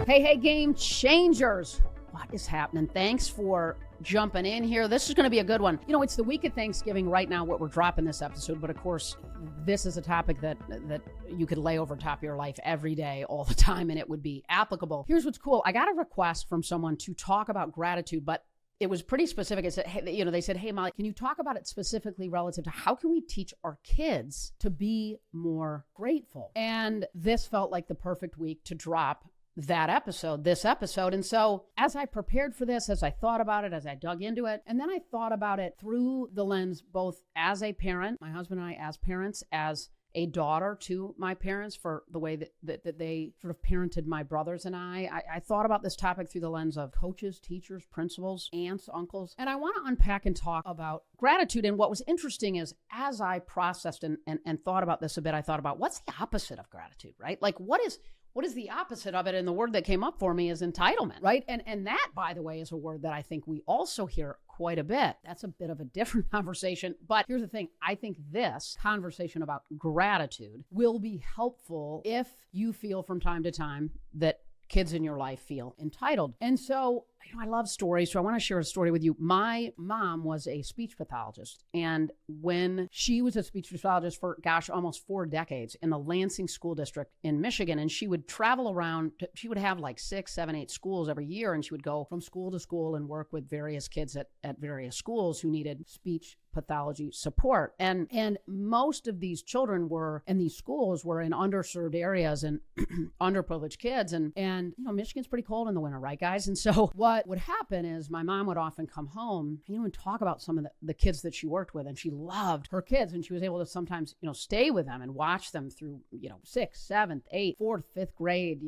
Hey, game changers. What is happening? Thanks for jumping in here. This is going to be a good one. You know, it's the week of Thanksgiving right now, what we're dropping this episode, but of course, this is a topic that you could lay over top of your life every day, all the time, and it would be applicable. Here's what's cool. I got a request from someone to talk about gratitude, but it was pretty specific. It said, hey, they said, hey, Molly, can you talk about it specifically relative to how can we teach our kids to be more grateful? And this felt like the perfect week to drop this episode. And so as I prepared for this, as I thought about it, as I dug into it, and then I thought about it through the lens, both as a parent, my husband and I as parents, as a daughter to my parents for the way that they sort of parented my brothers and I thought about this topic through the lens of coaches, teachers, principals, aunts, uncles. And I want to unpack and talk about gratitude. And what was interesting is as I processed and thought about this a bit, I thought about what's the opposite of gratitude, right? Like what is the opposite of it? And the word that came up for me is entitlement, right? And that, by the way, is a word that I think we also hear quite a bit. That's a bit of a different conversation. But here's the thing. I think this conversation about gratitude will be helpful if you feel from time to time that kids in your life feel entitled. And so, I love stories, so I want to share a story with you. My mom was a speech pathologist, and when she was a speech pathologist for, almost 4 decades in the Lansing School District in Michigan, and she would travel around, she would have like 6, 7, 8 schools every year, and she would go from school to school and work with various kids at various schools who needed speech pathology support. And most of these children in these schools were in underserved areas and underprivileged kids. And Michigan's pretty cold in the winter, right, guys? And so what would happen is my mom would often come home, and talk about some of the kids that she worked with, and she loved her kids, and she was able to sometimes, stay with them and watch them through, 6th, 7th, 8th, 4th, 5th grade,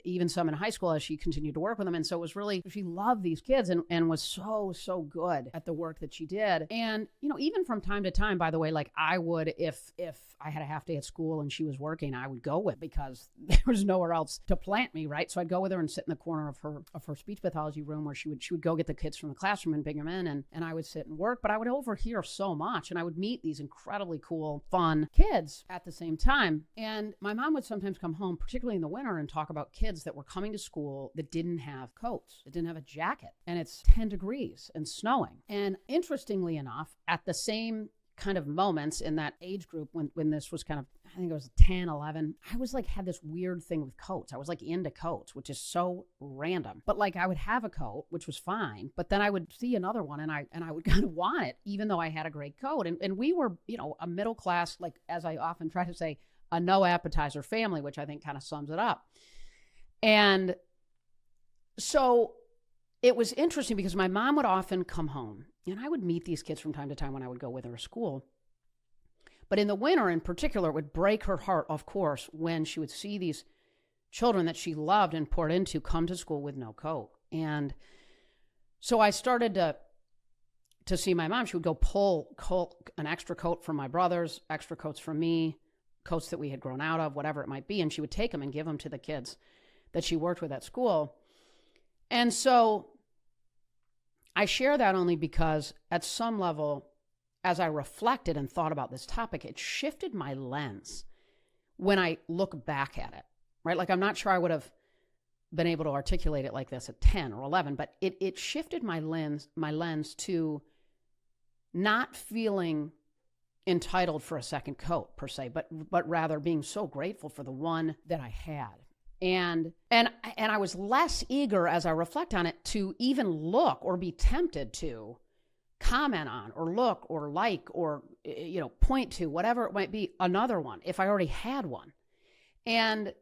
even some in high school as she continued to work with them. And so it was really, she loved these kids and was so good at the work that she did. And, even from time to time, by the way, like I would, if I had a half day at school and she was working, I would go with, because there was nowhere else to plant me, right? So I'd go with her and sit in the corner of her speech pathology room where she would go get the kids from the classroom and bring them in, and I would sit and work, but I would overhear so much, and I would meet these incredibly cool, fun kids at the same time. And my mom would sometimes come home, particularly in the winter, and talk about kids that were coming to school that didn't have coats, that didn't have a jacket, and it's 10 degrees and snowing. And interestingly enough, at the same kind of moments in that age group when this was kind of, I think it was 10, 11, I was like, had this weird thing with coats. I was like into coats, which is so random. But like I would have a coat, which was fine, but then I would see another one and I would kind of want it, even though I had a great coat. And we were, a middle class, like as I often try to say, a no appetizer family, which I think kind of sums it up. And so it was interesting because my mom would often come home, and I would meet these kids from time to time when I would go with her to school. But in the winter in particular, it would break her heart, of course, when she would see these children that she loved and poured into come to school with no coat. And so I started to see my mom. She would go pull an extra coat from my brothers, extra coats from me, coats that we had grown out of, whatever it might be. And she would take them and give them to the kids that she worked with at school. And so I share that only because at some level, as I reflected and thought about this topic, it shifted my lens when I look back at it, right? Like I'm not sure I would have been able to articulate it like this at 10 or 11, but it shifted my lens to not feeling entitled for a second coat per se, but rather being so grateful for the one that I had. And I was less eager as I reflect on it to even look or be tempted to comment on or look or like or, point to whatever it might be, another one, if I already had one. And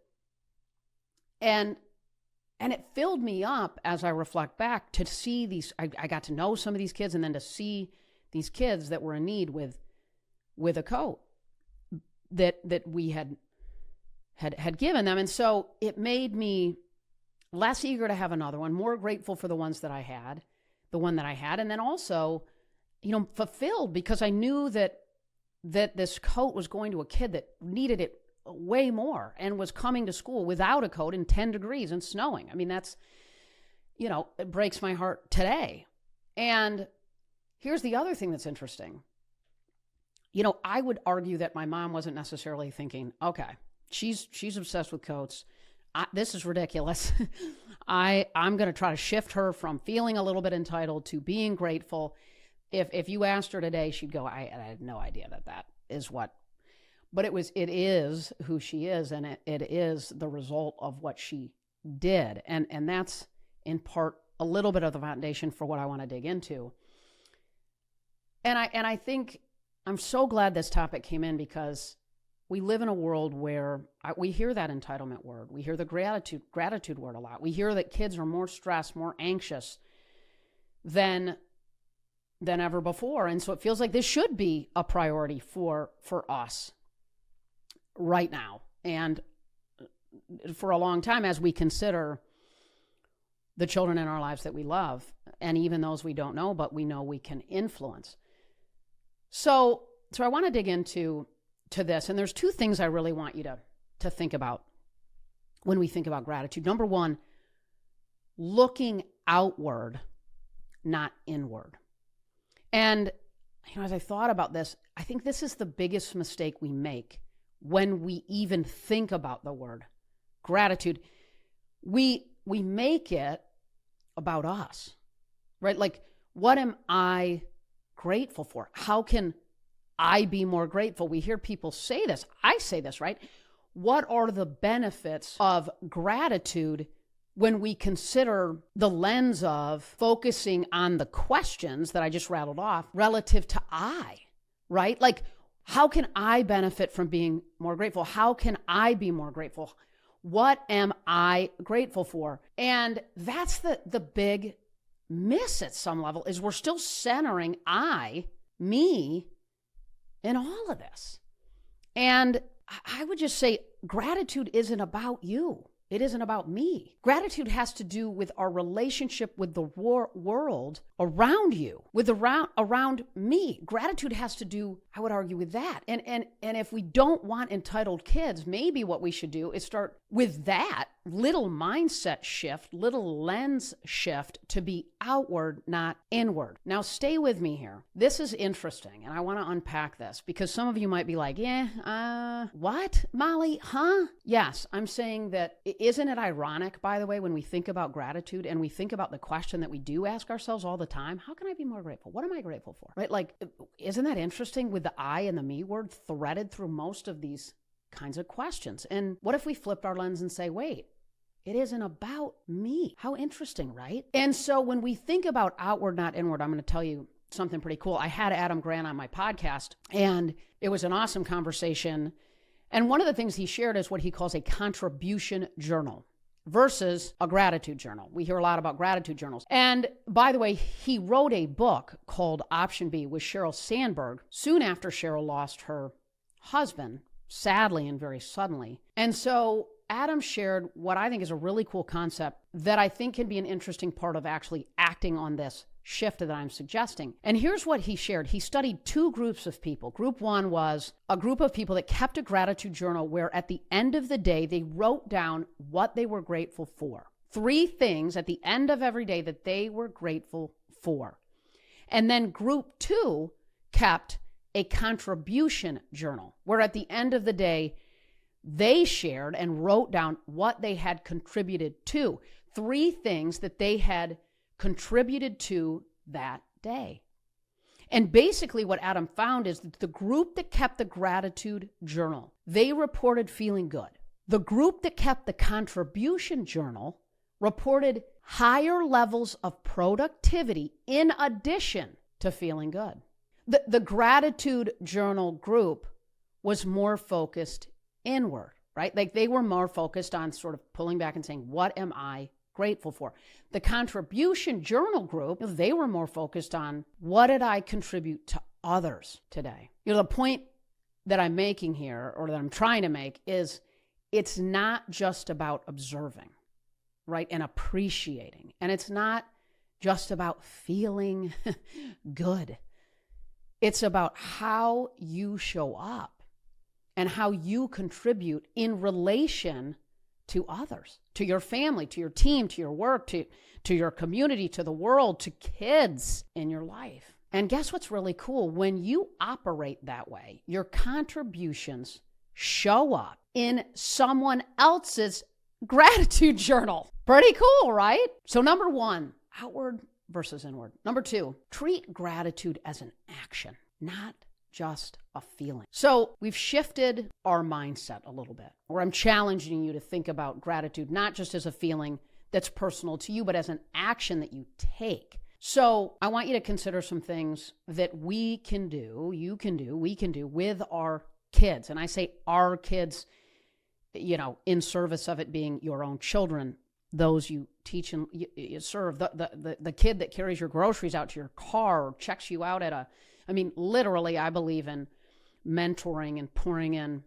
it filled me up as I reflect back to see these, I got to know some of these kids, and then to see these kids that were in need with a coat that we had given them. And so it made me less eager to have another one, more grateful for the one that I had, and then also, fulfilled because I knew that this coat was going to a kid that needed it way more and was coming to school without a coat in 10 degrees and snowing. I mean, that's, it breaks my heart today. And here's the other thing that's interesting. I would argue that my mom wasn't necessarily thinking, okay, she's obsessed with coats. this is ridiculous. I'm going to try to shift her from feeling a little bit entitled to being grateful. If you asked her today, she'd go, I had no idea that is what, but it is who she is, and it is the result of what she did. And that's in part a little bit of the foundation for what I want to dig into. And I think I'm so glad this topic came in, because we live in a world where we hear that entitlement word. We hear the gratitude word a lot. We hear that kids are more stressed, more anxious than ever before. And so it feels like this should be a priority for us right now and for a long time, as we consider the children in our lives that we love, and even those we don't know, but we know we can influence. So I want to dig into this, and there's two things I really want you to think about when we think about gratitude. Number one, looking outward, not inward. And as I thought about this, I think this is the biggest mistake we make when we even think about the word gratitude. We make it about us, right? Like, what am I grateful for? How can I be more grateful? We hear people say this. I say this, right? What are the benefits of gratitude when we consider the lens of focusing on the questions that I just rattled off relative to I, right? Like, how can I benefit from being more grateful? How can I be more grateful? What am I grateful for? And that's the big miss at some level, is we're still centering me, in all of this. And I would just say gratitude isn't about you. It isn't about me. Gratitude has to do with our relationship with the world around you, around me. Gratitude has to do, I would argue, with that. And if we don't want entitled kids, maybe what we should do is start with that little mindset shift, little lens shift, to be outward, not inward. Now, stay with me here. This is interesting, and I want to unpack this, because some of you might be like, what, Molly? Huh? Yes, I'm saying that. Isn't it ironic, by the way, when we think about gratitude and we think about the question that we do ask ourselves all the time, how can I be more grateful? What am I grateful for? Right? Like, isn't that interesting, with the I and the me word threaded through most of these kinds of questions? And what if we flipped our lens and say, wait, it isn't about me? How interesting, right? And so when we think about outward, not inward, I'm going to tell you something pretty cool. I had Adam Grant on my podcast, and it was an awesome conversation. And one of the things he shared is what he calls a contribution journal versus a gratitude journal. We hear a lot about gratitude journals. And by the way, he wrote a book called Option B with Sheryl Sandberg soon after Sheryl lost her husband, sadly and very suddenly. And so Adam shared what I think is a really cool concept that I think can be an interesting part of actually acting on this shift that I'm suggesting. And here's what he shared. He studied two groups of people. Group one was a group of people that kept a gratitude journal where at the end of the day, they wrote down what they were grateful for. 3 things at the end of every day that they were grateful for. And then group two kept a contribution journal where at the end of the day, they shared and wrote down what they had contributed to. 3 things that they had contributed to that day. And basically what Adam found is that the group that kept the gratitude journal, they reported feeling good. The group that kept the contribution journal reported higher levels of productivity in addition to feeling good. The gratitude journal group was more focused inward, right? Like, they were more focused on sort of pulling back and saying, what am I grateful for? The contribution journal group, they were more focused on, what did I contribute to others today? The point that I'm making here, or that I'm trying to make, is it's not just about observing, right? And appreciating. And it's not just about feeling good. It's about how you show up and how you contribute in relation to others, to your family, to your team, to your work, to your community, to the world, to kids in your life. And guess what's really cool? When you operate that way, your contributions show up in someone else's gratitude journal. Pretty cool, right? So number one, outward versus inward. Number two, treat gratitude as an action, not just a feeling. So we've shifted our mindset a little bit, where I'm challenging you to think about gratitude not just as a feeling that's personal to you, but as an action that you take. So I want you to consider some things that we can do, you can do, we can do with our kids. And I say our kids, in service of it being your own children, those you teach and you serve, the kid that carries your groceries out to your car or checks you out literally, I believe in mentoring and pouring in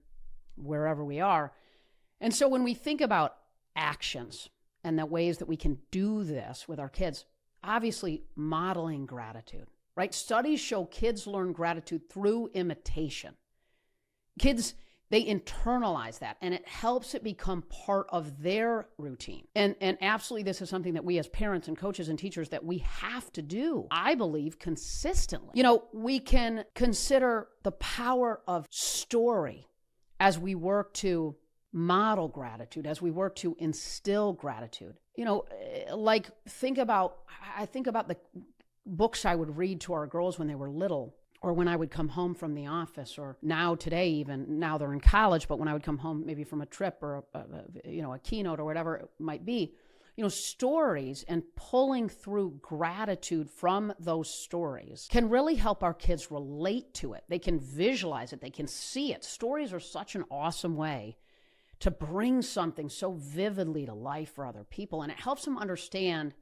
wherever we are. And so when we think about actions and the ways that we can do this with our kids, obviously modeling gratitude, right? Studies show kids learn gratitude through imitation. Kids, they internalize that, and it helps it become part of their routine. And absolutely, this is something that we as parents and coaches and teachers that we have to do, I believe, consistently. We can consider the power of story as we work to model gratitude, as we work to instill gratitude. I think about the books I would read to our girls when they were little, or when I would come home from the office, or today even, now they're in college, but when I would come home maybe from a trip or a keynote or whatever it might be, stories and pulling through gratitude from those stories can really help our kids relate to it. They can visualize it. They can see it. Stories are such an awesome way to bring something so vividly to life for other people. And it helps them understand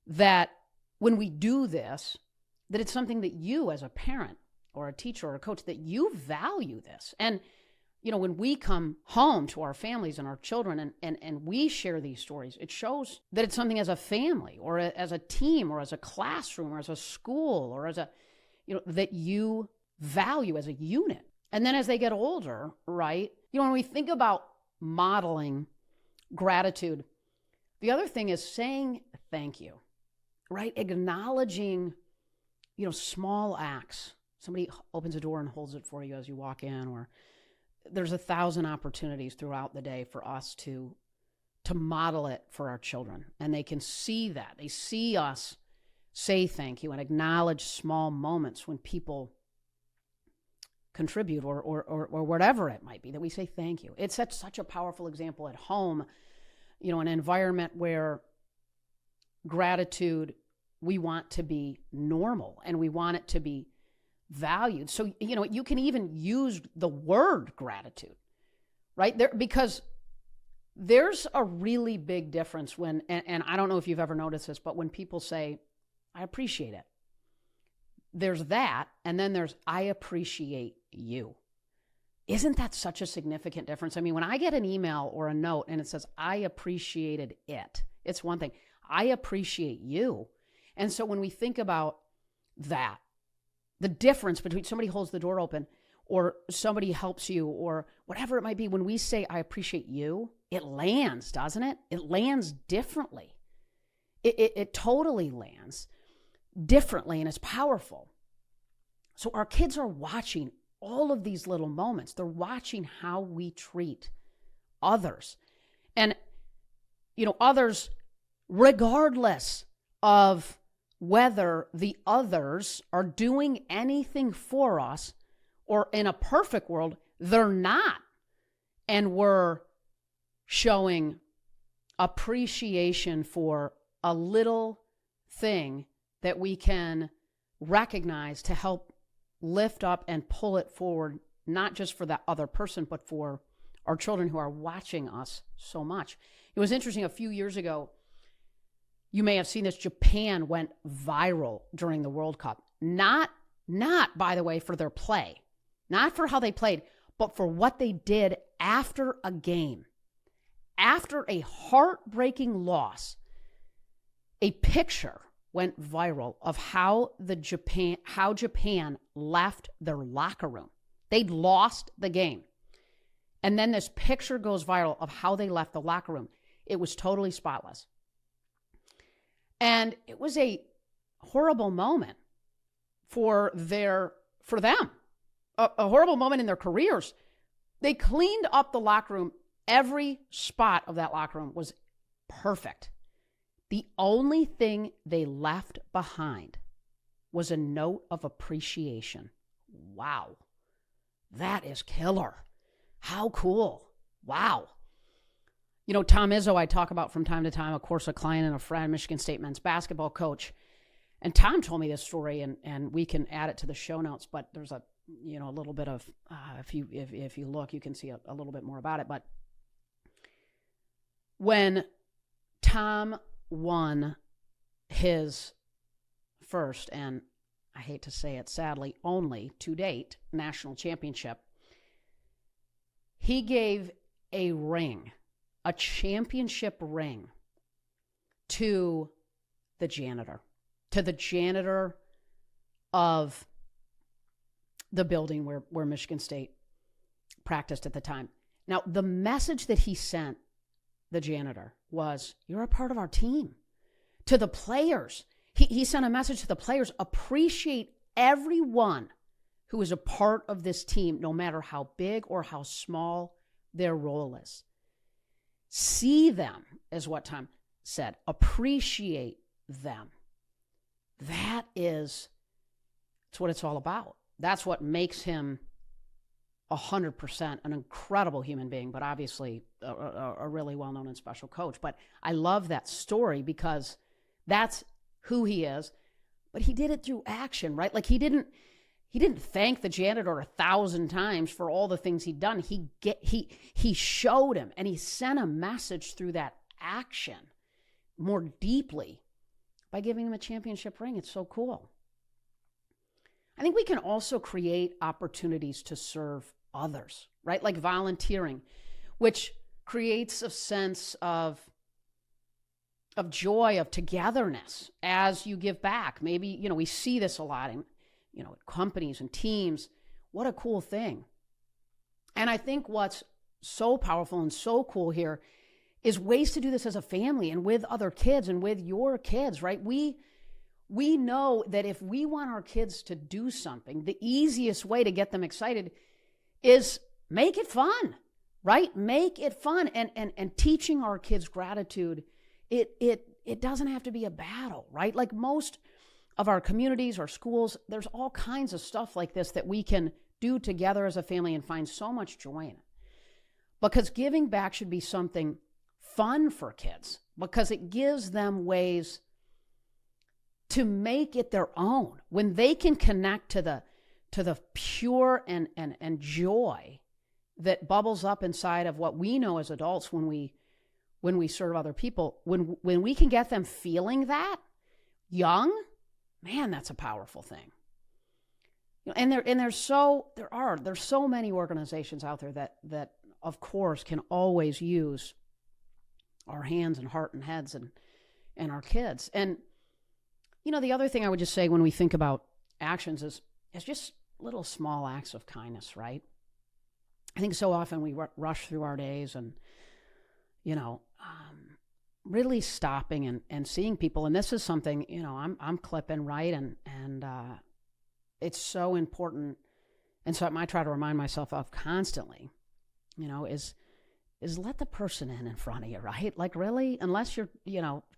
that when we do this, that it's something that you as a parent or a teacher or a coach, that you value this. And, when we come home to our families and our children and we share these stories, it shows that it's something as a family or as a team or as a classroom or as a school or as that you value as a unit. And then as they get older, right, when we think about modeling gratitude, the other thing is saying thank you, right? Acknowledging small acts. Somebody opens a door and holds it for you as you walk in, or there's 1,000 opportunities throughout the day for us to model it for our children. And they can see that. They see us say thank you and acknowledge small moments when people contribute or whatever it might be, that we say thank you. It's such a powerful example at home, an environment where gratitude, we want to be normal and we want it to be valued. So, you can even use the word gratitude, right? Because there's a really big difference when, and I don't know if you've ever noticed this, but when people say, I appreciate it, there's that, and then there's, I appreciate you. Isn't that such a significant difference? When I get an email or a note and it says, I appreciated it, it's one thing. I appreciate you. And so when we think about that, the difference between somebody holds the door open or somebody helps you or whatever it might be, when we say, I appreciate you, it lands, doesn't it? It lands differently. It totally lands differently, and it's powerful. So our kids are watching all of these little moments. They're watching how we treat others. And, others, regardless of whether the others are doing anything for us, or in a perfect world, they're not. And we're showing appreciation for a little thing that we can recognize to help lift up and pull it forward, not just for that other person, but for our children who are watching us so much. It was interesting, a few years ago, you may have seen this, Japan went viral during the World Cup. Not, by the way, for their play, not for how they played, but for what they did after a game. After a heartbreaking loss, a picture went viral of how Japan left their locker room. They'd lost the game. And then this picture goes viral of how they left the locker room. It was totally spotless. And it was a horrible moment for them, a horrible moment in their careers. They cleaned up the locker room Every spot of that locker room was perfect. The only thing they left behind was a note of appreciation. Wow. That is killer. How cool. Wow. You know, Tom Izzo, I talk about from time to time, of course, a client and a friend, Michigan State men's basketball coach. And Tom told me this story, and we can add it to the show notes, but there's a little bit of, if you look, you can see a little bit more about it. But when Tom won his first, and I hate to say it, sadly, only to date, national championship, he gave a ring, a championship ring, to the janitor of the building where Michigan State practiced at the time. Now, the message that he sent the janitor was, you're a part of our team. To the players, he sent a message to the players, appreciate everyone who is a part of this team, no matter how big or how small their role is. See them, is what Tom said. Appreciate them. That's what it's all about. That's what makes him 100% an incredible human being, but obviously a really well-known and special coach. But I love that story because that's who he is, but he did it through action, right? Like he didn't thank the janitor 1,000 times for all the things he'd done. He showed him, and he sent a message through that action more deeply by giving him a championship ring. It's so cool. I think we can also create opportunities to serve others, right? Like volunteering, which creates a sense of joy, of togetherness as you give back. Maybe, we see this a lot in, companies and teams. What a cool thing. And I think what's so powerful and so cool here is ways to do this as a family and with other kids and with your kids, right? We know that if we want our kids to do something, the easiest way to get them excited is make it fun, right? Make it fun. And teaching our kids gratitude, it doesn't have to be a battle, right? Like most of our communities or schools, there's all kinds of stuff like this that we can do together as a family and find so much joy in it. Because giving back should be something fun for kids, because it gives them ways to make it their own. When they can connect to the pure and joy that bubbles up inside of what we know as adults when we serve other people, when we can get them feeling that young, man, that's a powerful thing. And there's so many organizations out there that of course can always use our hands and heart and heads and our kids. And the other thing I would just say when we think about actions is just little small acts of kindness, right? I think so often we rush through our days and, really stopping and seeing people. And this is something, I'm clipping, right? And it's so important. And so I try to remind myself of constantly, is let the person in front of you, right? Like really, unless you're,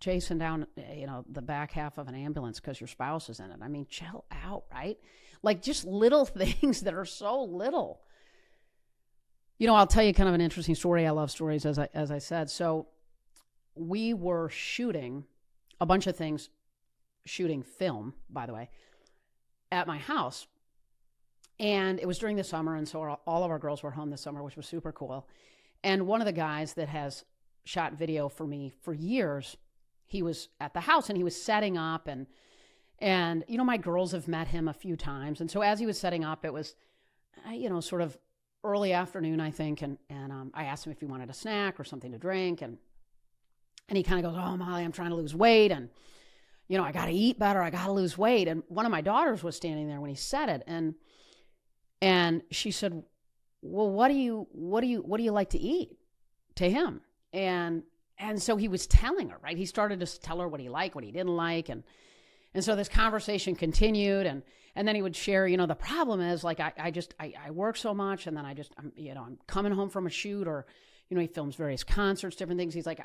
chasing down, the back half of an ambulance because your spouse is in it. I mean, chill out, right? Like just little things that are so little. I'll tell you kind of an interesting story. I love stories, as I said. So we were shooting a bunch of things, shooting film, by the way, at my house. And it was during the summer, and so all of our girls were home this summer, which was super cool. And one of the guys that has shot video for me for years, he was at the house and he was setting up and my girls have met him a few times. And so as he was setting up, it was, sort of early afternoon, I think. And I asked him if he wanted a snack or something to drink. And he kind of goes, "Oh, Molly, I'm trying to lose weight. And, I got to eat better. I got to lose weight." And one of my daughters was standing there when he said it. And she said, "Well, what do you like to eat?" to him. And so he was telling her, right? He started to tell her what he liked, what he didn't like. And so this conversation continued. And then he would share, the problem is like, I work so much. And then I'm coming home from a shoot or, he films various concerts, different things. He's like,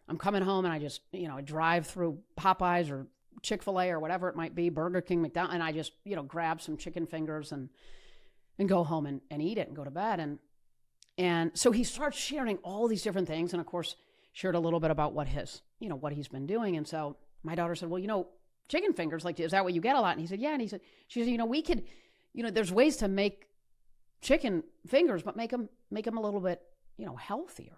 I'm coming home and I just, I drive through Popeyes or Chick-fil-A or whatever it might be, Burger King, McDonald's, and I just, grab some chicken fingers and go home and eat it and go to bed. And so he starts sharing all these different things. And of course, shared a little bit about what what he's been doing. And so my daughter said, well, chicken fingers, like, is that what you get a lot? And he said, yeah. And she said, we could, there's ways to make chicken fingers, but make them a little bit, healthier.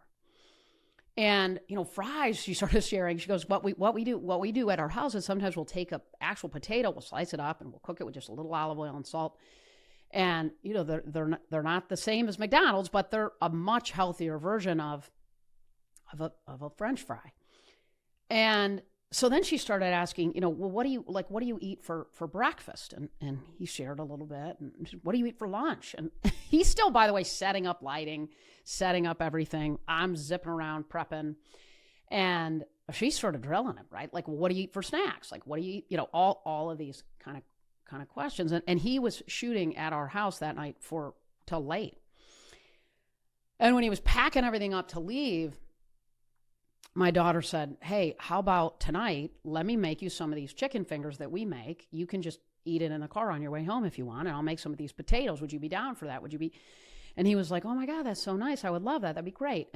And, fries, she started sharing. She goes, what we do at our house is sometimes we'll take a actual potato, we'll slice it up and we'll cook it with just a little olive oil and salt. And, they're not the same as McDonald's, but they're a much healthier version of a French fry. And so then she started asking, well, what do you eat for breakfast? And he shared a little bit. And she said, what do you eat for lunch? And he's still, by the way, setting up lighting, setting up everything. I'm zipping around, prepping. And she's sort of drilling him, right? Like, well, what do you eat for snacks? Like, what do you eat? All of these kind of questions. And he was shooting at our house that night till late. And when he was packing everything up to leave, my daughter said, hey, how about tonight? Let me make you some of these chicken fingers that we make. You can just eat it in the car on your way home if you want. And I'll make some of these potatoes. Would you be down for that? Would you be? And he was like, oh my God, that's so nice. I would love that. That'd be great.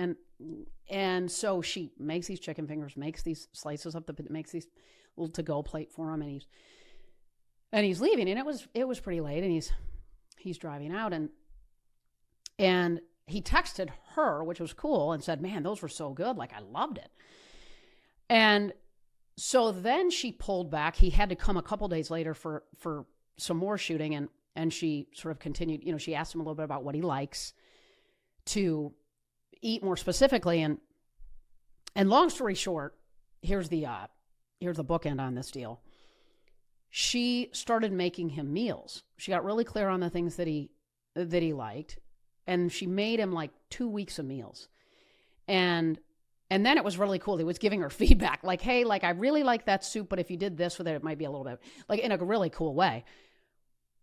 And so she makes these chicken fingers, makes these slices up, makes these little to-go plate for him. And he's leaving. And it was pretty late. And he's driving out. And he texted her, which was cool, and said, man, those were so good. Like, I loved it. And so then she pulled back. He had to come a couple days later for some more shooting. And she sort of continued, she asked him a little bit about what he likes to eat more specifically. And long story short, here's the bookend on this deal. She started making him meals. She got really clear on the things that he liked. And she made him like 2 weeks of meals. And then it was really cool. He was giving her feedback like, hey, like, I really like that soup, but if you did this with it, it might be a little bit, like, in a really cool way.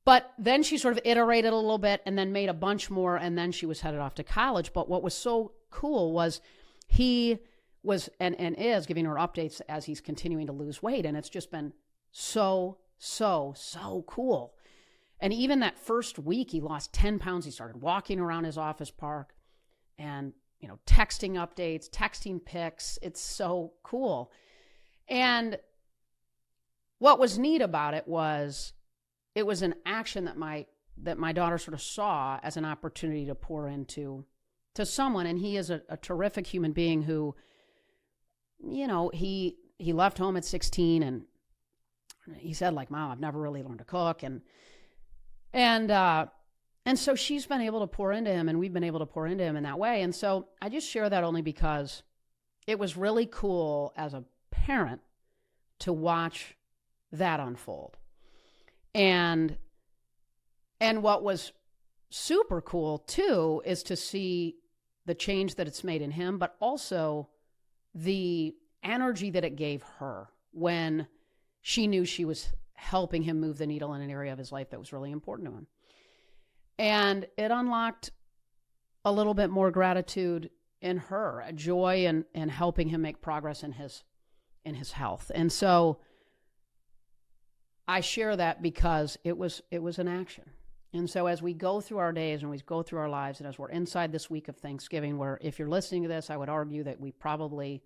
But then she sort of iterated a little bit and then made a bunch more. And then she was headed off to college. But what was so cool was he was and is giving her updates as he's continuing to lose weight. And it's just been so cool. And even that first week, he lost 10 pounds. He started walking around his office park and, texting updates, texting pics. It's so cool. And what was neat about it was an action that my daughter sort of saw as an opportunity to pour into someone. And he is a terrific human being who, he left home at 16 and he said, like, Mom, I've never really learned to cook. And so she's been able to pour into him, and we've been able to pour into him in that way. And so I just share that only because it was really cool as a parent to watch that unfold. And what was super cool too is to see the change that it's made in him, but also the energy that it gave her when she knew she was helping him move the needle in an area of his life that was really important to him. And it unlocked a little bit more gratitude in her, a joy in helping him make progress in his health. And so I share that because it was an action. And so as we go through our days and we go through our lives, and as we're inside this week of Thanksgiving, where if you're listening to this, I would argue that we probably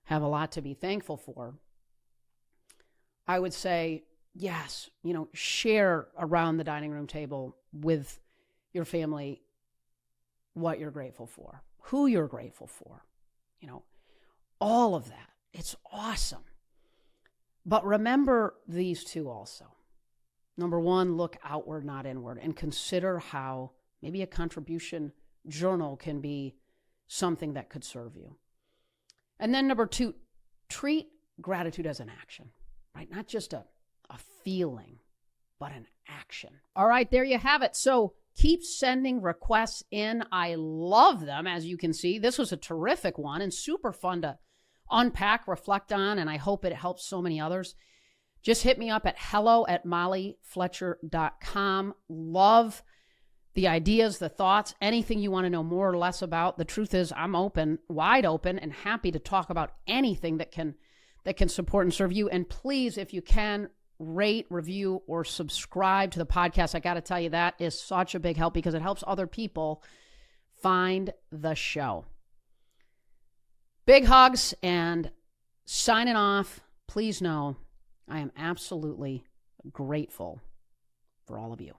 have a lot to be thankful for, I would say, yes, share around the dining room table with your family what you're grateful for, who you're grateful for, all of that. It's awesome. But remember these two also. Number one, look outward, not inward, and consider how maybe a contribution journal can be something that could serve you. And then number two, treat gratitude as an action, right? Not just a feeling, but an action. All right, there you have it. So keep sending requests in. I love them, as you can see. This was a terrific one and super fun to unpack, reflect on, and I hope it helps so many others. Just hit me up at hello@mollyfletcher.com. Love the ideas, the thoughts, anything you want to know more or less about. The truth is, I'm open, wide open, and happy to talk about anything that can support and serve you. And please, if you can, rate, review, or subscribe to the podcast. I got to tell you, that is such a big help because it helps other people find the show. Big hugs, and signing off. Please know I am absolutely grateful for all of you.